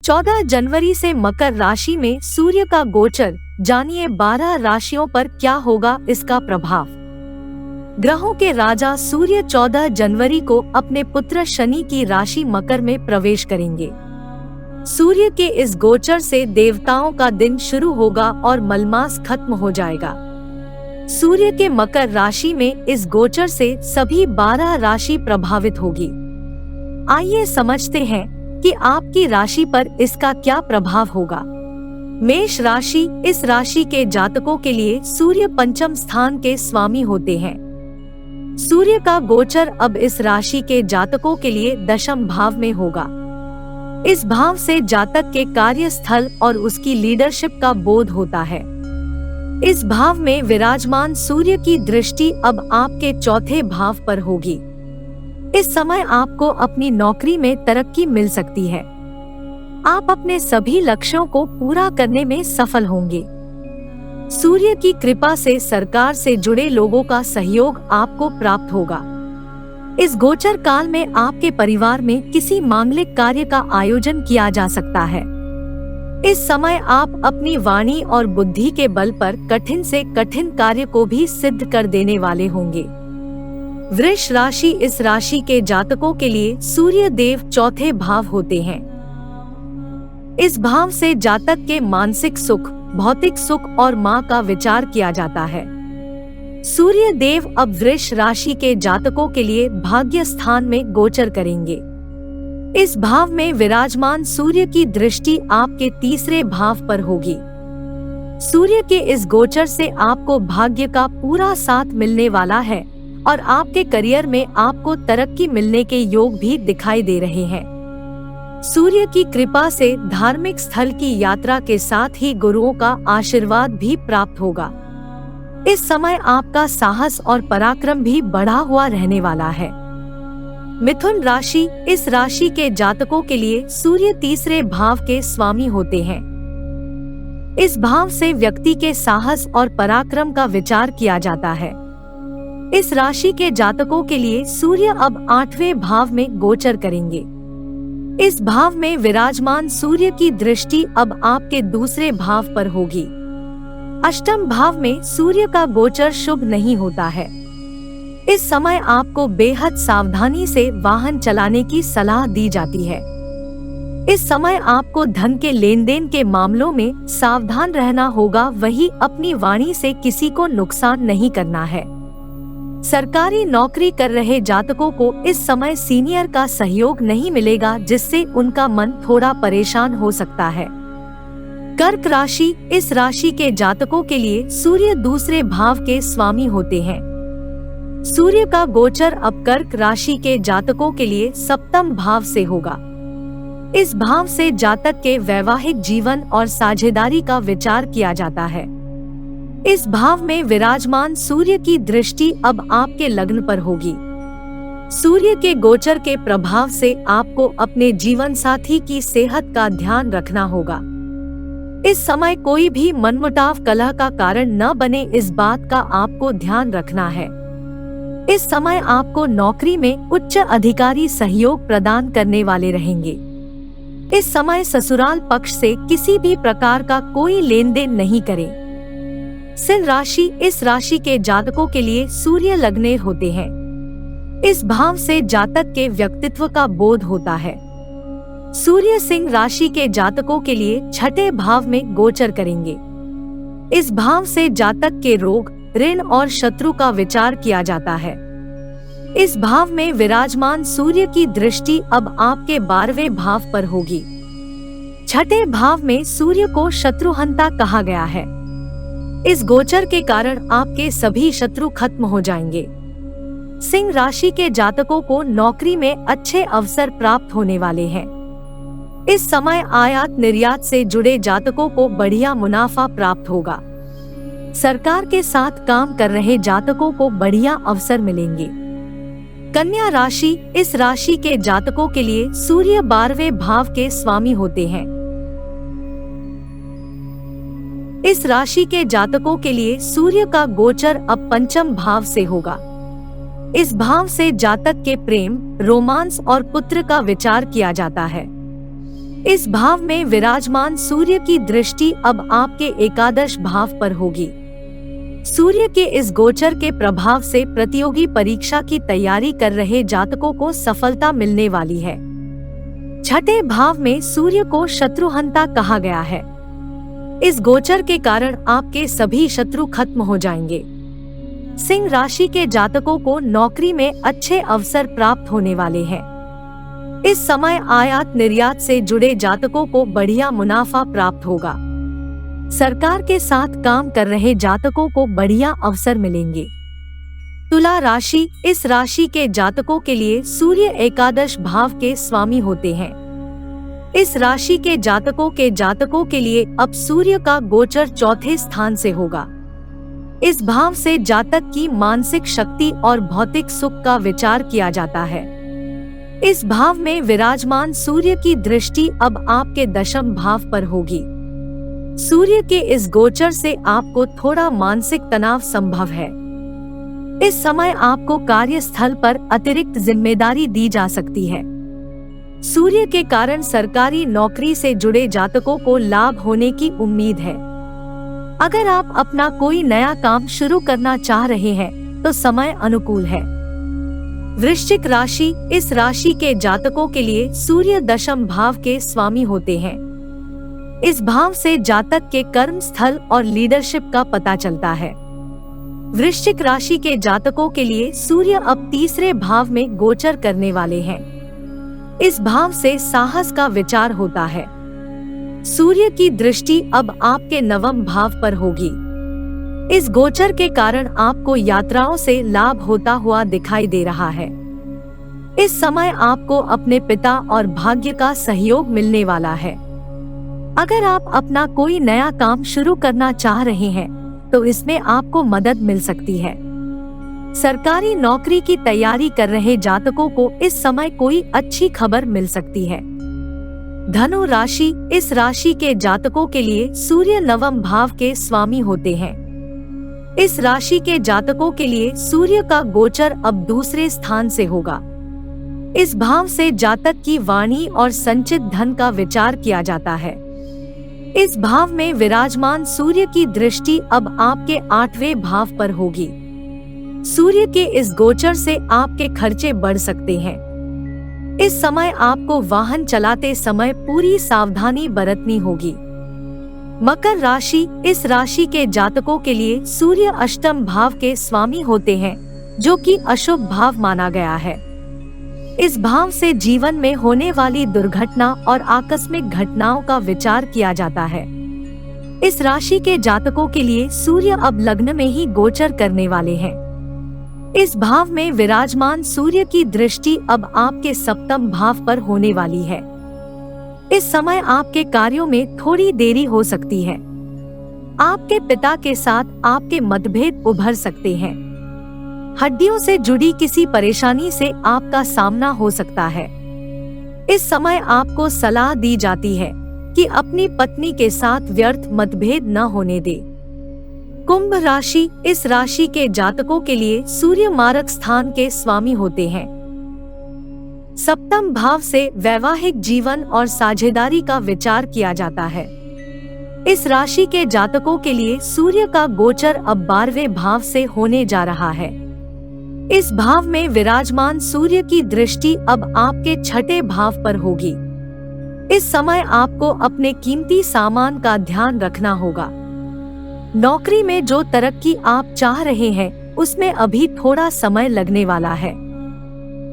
14 जनवरी से मकर राशि में सूर्य का गोचर, जानिए 12 राशियों पर क्या होगा इसका प्रभाव। ग्रहों के राजा सूर्य 14 जनवरी को अपने पुत्र शनि की राशि मकर में प्रवेश करेंगे। सूर्य के इस गोचर से देवताओं का दिन शुरू होगा और मलमास खत्म हो जाएगा। सूर्य के मकर राशि में इस गोचर से सभी 12 राशि प्रभावित होगी। आइए समझते हैं कि आपकी राशि पर इसका क्या प्रभाव होगा। मेष राशि, इस राशि के जातकों के लिए सूर्य पंचम स्थान के स्वामी होते हैं। सूर्य का गोचर अब इस राशि के जातकों के लिए दशम भाव में होगा। इस भाव से जातक के कार्यस्थल और उसकी लीडरशिप का बोध होता है। इस भाव में विराजमान सूर्य की दृष्टि अब आपके चौथे भाव पर होगी। इस समय आपको अपनी नौकरी में तरक्की मिल सकती है। आप अपने सभी लक्ष्यों को पूरा करने में सफल होंगे। सूर्य की कृपा से सरकार से जुड़े लोगों का सहयोग आपको प्राप्त होगा। इस गोचर काल में आपके परिवार में किसी मांगलिक कार्य का आयोजन किया जा सकता है। इस समय आप अपनी वाणी और बुद्धि के बल पर कठिन से कठिन कार्य को भी सिद्ध कर देने वाले होंगे। वृष राशि, इस राशि के जातकों के लिए सूर्य देव चौथे भाव होते हैं। इस भाव से जातक के मानसिक सुख, भौतिक सुख और मां का विचार किया जाता है। सूर्य देव अब वृष राशि के जातकों के लिए भाग्य स्थान में गोचर करेंगे। इस भाव में विराजमान सूर्य की दृष्टि आपके तीसरे भाव पर होगी। सूर्य के इस गोचर से आपको भाग्य का पूरा साथ मिलने वाला है और आपके करियर में आपको तरक्की मिलने के योग भी दिखाई दे रहे हैं। सूर्य की कृपा से धार्मिक स्थल की यात्रा के साथ ही गुरुओं का आशीर्वाद भी प्राप्त होगा। इस समय आपका साहस और पराक्रम भी बढ़ा हुआ रहने वाला है। मिथुन राशि, इस राशि के जातकों के लिए सूर्य तीसरे भाव के स्वामी होते हैं। इस भाव से व्यक्ति के साहस और पराक्रम का विचार किया जाता है। इस राशि के जातकों के लिए सूर्य अब 8वें भाव में गोचर करेंगे। इस भाव में विराजमान सूर्य की दृष्टि अब आपके दूसरे भाव पर होगी। अष्टम भाव में सूर्य का गोचर शुभ नहीं होता है। इस समय आपको बेहद सावधानी से वाहन चलाने की सलाह दी जाती है। इस समय आपको धन के लेन देन के मामलों में सावधान रहना होगा, वही अपनी वाणी से किसी को नुकसान नहीं करना है। सरकारी नौकरी कर रहे जातकों को इस समय सीनियर का सहयोग नहीं मिलेगा, जिससे उनका मन थोड़ा परेशान हो सकता है। कर्क राशि, इस राशि के जातकों के लिए सूर्य दूसरे भाव के स्वामी होते हैं। सूर्य का गोचर अब कर्क राशि के जातकों के लिए सप्तम भाव से होगा। इस भाव से जातक के वैवाहिक जीवन और साझेदारी का विचार किया जाता है। इस भाव में विराजमान सूर्य की दृष्टि अब आपके लग्न पर होगी। सूर्य के गोचर के प्रभाव से आपको अपने जीवन साथी की सेहत का ध्यान रखना होगा। इस समय कोई भी मनमुटाव कलह का कारण न बने, इस बात का आपको ध्यान रखना है। इस समय आपको नौकरी में उच्च अधिकारी सहयोग प्रदान करने वाले रहेंगे। इस समय ससुराल पक्ष से किसी भी प्रकार का कोई लेन देन नहीं करें। सिंह राशि, इस राशि के जातकों के लिए सूर्य लग्ने होते हैं। इस भाव से जातक के व्यक्तित्व का बोध होता है। सूर्य सिंह राशि के जातकों के लिए छठे भाव में गोचर करेंगे। इस भाव से जातक के रोग, ऋण और शत्रु का विचार किया जाता है। इस भाव में विराजमान सूर्य की दृष्टि अब आपके 12वें भाव पर होगी। छठे भाव में सूर्य को शत्रुहंता कहा गया है। इस गोचर के कारण आपके सभी शत्रु खत्म हो जाएंगे। सिंह राशि के जातकों को नौकरी में अच्छे अवसर प्राप्त होने वाले हैं। इस समय आयात निर्यात से जुड़े जातकों को बढ़िया मुनाफा प्राप्त होगा। सरकार के साथ काम कर रहे जातकों को बढ़िया अवसर मिलेंगे। कन्या राशि, इस राशि के जातकों के लिए सूर्य 12वें भाव के स्वामी होते हैं। इस राशि के जातकों के लिए सूर्य का गोचर अब पंचम भाव से होगा। इस भाव से जातक के प्रेम, रोमांस और पुत्र का विचार किया जाता है। इस भाव में विराजमान सूर्य की दृष्टि अब आपके एकादश भाव पर होगी। सूर्य के इस गोचर के प्रभाव से प्रतियोगी परीक्षा की तैयारी कर रहे जातकों को सफलता मिलने वाली है। छठे भाव में सूर्य को शत्रुहंता कहा गया है। इस गोचर के कारण आपके सभी शत्रु खत्म हो जाएंगे। सिंह राशि के जातकों को नौकरी में अच्छे अवसर प्राप्त होने वाले हैं। इस समय आयात निर्यात से जुड़े जातकों को बढ़िया मुनाफा प्राप्त होगा। सरकार के साथ काम कर रहे जातकों को बढ़िया अवसर मिलेंगे। तुला राशि, इस राशि के जातकों के लिए सूर्य एकादश भाव के स्वामी होते हैं। इस राशि के जातकों के लिए अब सूर्य का गोचर चौथे स्थान से होगा। इस भाव से जातक की मानसिक शक्ति और भौतिक सुख का विचार किया जाता है। इस भाव में विराजमान सूर्य की दृष्टि अब आपके दशम भाव पर होगी। सूर्य के इस गोचर से आपको थोड़ा मानसिक तनाव संभव है। इस समय आपको कार्यस्थल पर अतिरिक्त जिम्मेदारी दी जा सकती है। सूर्य के कारण सरकारी नौकरी से जुड़े जातकों को लाभ होने की उम्मीद है। अगर आप अपना कोई नया काम शुरू करना चाह रहे हैं तो समय अनुकूल है। वृश्चिक राशि, इस राशि के जातकों के लिए सूर्य दशम भाव के स्वामी होते हैं। इस भाव से जातक के कर्म स्थल और लीडरशिप का पता चलता है। वृश्चिक राशि के जातकों के लिए सूर्य अब तीसरे भाव में गोचर करने वाले हैं। इस भाव से साहस का विचार होता है। सूर्य की दृष्टि अब आपके नवम भाव पर होगी। इस गोचर के कारण आपको यात्राओं से लाभ होता हुआ दिखाई दे रहा है। इस समय आपको अपने पिता और भाग्य का सहयोग मिलने वाला है। अगर आप अपना कोई नया काम शुरू करना चाह रहे हैं तो इसमें आपको मदद मिल सकती है। सरकारी नौकरी की तैयारी कर रहे जातकों को इस समय कोई अच्छी खबर मिल सकती है। धनु राशि, इस राशि के जातकों के लिए सूर्य नवम भाव के स्वामी होते हैं। इस राशि के जातकों के लिए सूर्य का गोचर अब दूसरे स्थान से होगा। इस भाव से जातक की वाणी और संचित धन का विचार किया जाता है। इस भाव में विराजमान सूर्य की दृष्टि अब आपके 8वें भाव पर होगी। सूर्य के इस गोचर से आपके खर्चे बढ़ सकते हैं। इस समय आपको वाहन चलाते समय पूरी सावधानी बरतनी होगी। मकर राशि, इस राशि के जातकों के लिए सूर्य अष्टम भाव के स्वामी होते हैं, जो कि अशुभ भाव माना गया है। इस भाव से जीवन में होने वाली दुर्घटना और आकस्मिक घटनाओं का विचार किया जाता है। इस राशि के जातकों के लिए सूर्य अब लग्न में ही गोचर करने वाले हैं। इस भाव में विराजमान सूर्य की दृष्टि अब आपके सप्तम भाव पर होने वाली है। इस समय आपके कार्यों में थोड़ी देरी हो सकती है। आपके पिता के साथ आपके मतभेद उभर सकते हैं। हड्डियों से जुड़ी किसी परेशानी से आपका सामना हो सकता है। इस समय आपको सलाह दी जाती है कि अपनी पत्नी के साथ व्यर्थ मतभेद न होने दे। कुंभ राशि, इस राशि के जातकों के लिए सूर्य मारक स्थान के स्वामी होते हैं। सप्तम भाव से वैवाहिक जीवन और साझेदारी का विचार किया जाता है। इस राशि के जातकों के लिए सूर्य का गोचर अब 12वें भाव से होने जा रहा है। इस भाव में विराजमान सूर्य की दृष्टि अब आपके 6ठे भाव पर होगी। इस समय आपको अपने कीमती सामान का ध्यान रखना होगा। नौकरी में जो तरक्की आप चाह रहे हैं उसमें अभी थोड़ा समय लगने वाला है।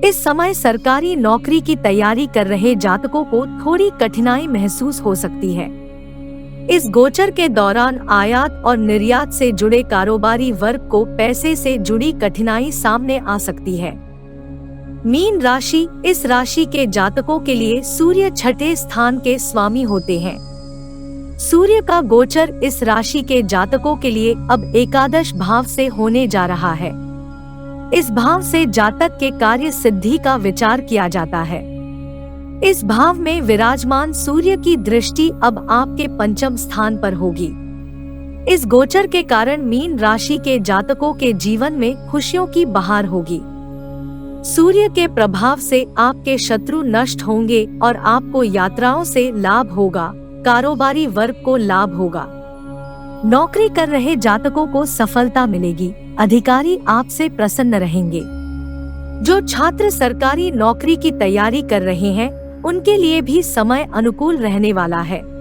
इस समय सरकारी नौकरी की तैयारी कर रहे जातकों को थोड़ी कठिनाई महसूस हो सकती है। इस गोचर के दौरान आयात और निर्यात से जुड़े कारोबारी वर्ग को पैसे से जुड़ी कठिनाई सामने आ सकती है। मीन राशि, इस राशि के जातकों के लिए सूर्य 6ठे स्थान के स्वामी होते हैं। सूर्य का गोचर इस राशि के जातकों के लिए अब एकादश भाव से होने जा रहा है। इस भाव से जातक के कार्य सिद्धि का विचार किया जाता है। इस भाव में विराजमान सूर्य की दृष्टि अब आपके 5म स्थान पर होगी। इस गोचर के कारण मीन राशि के जातकों के जीवन में खुशियों की बहार होगी। सूर्य के प्रभाव से आपके शत्रु नष्ट होंगे और आपको यात्राओं से लाभ होगा। कारोबारी वर्ग को लाभ होगा। नौकरी कर रहे जातकों को सफलता मिलेगी। अधिकारी आपसे प्रसन्न रहेंगे। जो छात्र सरकारी नौकरी की तैयारी कर रहे हैं, उनके लिए भी समय अनुकूल रहने वाला है।